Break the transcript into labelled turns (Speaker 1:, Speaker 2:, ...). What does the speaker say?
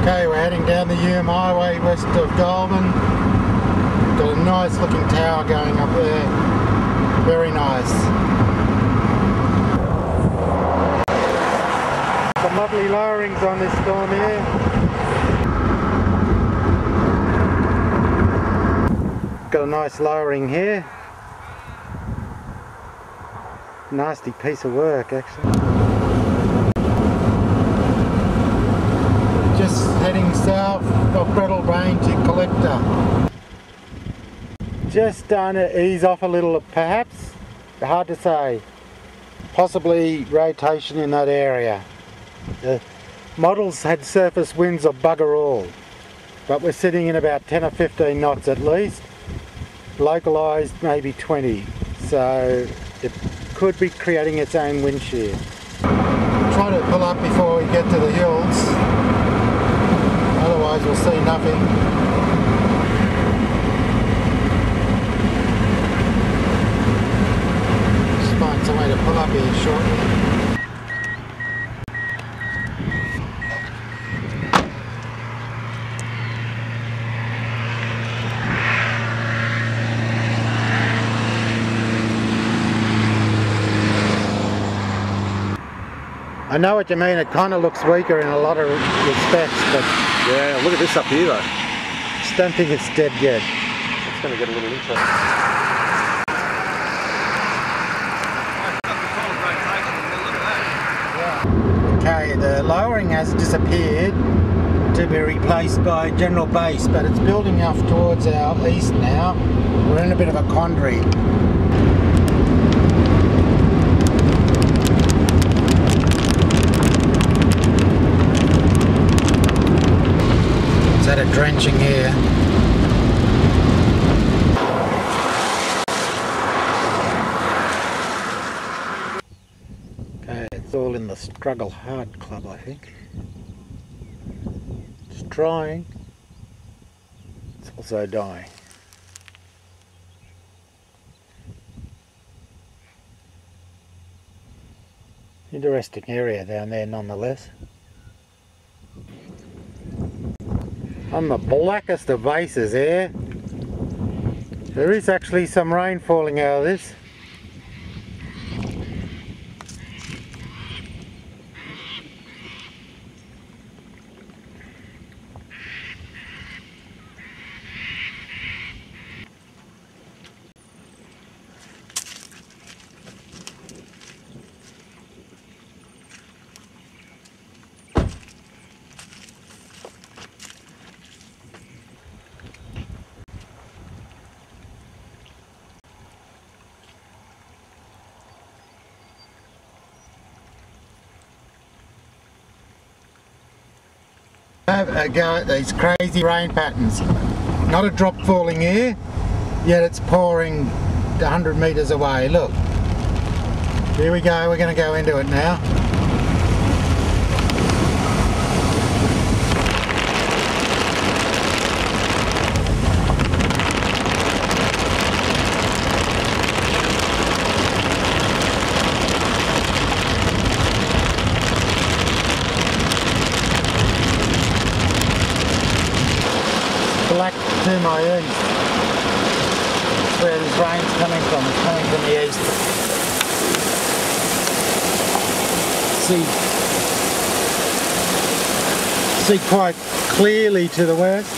Speaker 1: Okay, we're heading down the Hume Highway west of Goulburn. Got a nice looking tower going up there. Very nice. Some lovely lowerings on this storm here. Got a nice lowering here. Nasty piece of work actually. Just heading south of Brettle Range to Collector. Just starting to ease off a little perhaps, hard to say. Possibly rotation in that area. The models had surface winds of bugger all, but we're sitting in about 10 or 15 knots at least. Localised maybe 20, so it could be creating its own wind shear. Try to pull up before we get to the hills, otherwise we'll see nothing. Just find some way to pull up here shortly. I know what you mean, it kind of looks weaker in a lot of respects, but...
Speaker 2: Yeah, look at this up here though.
Speaker 1: Just don't think it's dead yet.
Speaker 2: It's going to get a little interesting.
Speaker 1: Okay, the lowering has disappeared to be replaced by general base, but it's building off towards our east now. We're in a bit of a quandary. Had a drenching here. Okay, it's all in the struggle hard club, I think. It's trying. It's also dying. Interesting area down there nonetheless. On the blackest of bases here. There is actually some rain falling out of this. Have a go at these crazy rain patterns. Not a drop falling here, yet it's pouring 100 metres away. Look, here we go, we're going to go into it now. Black to my east. That's where this rain's coming from. It's coming from the east. See quite clearly to the west.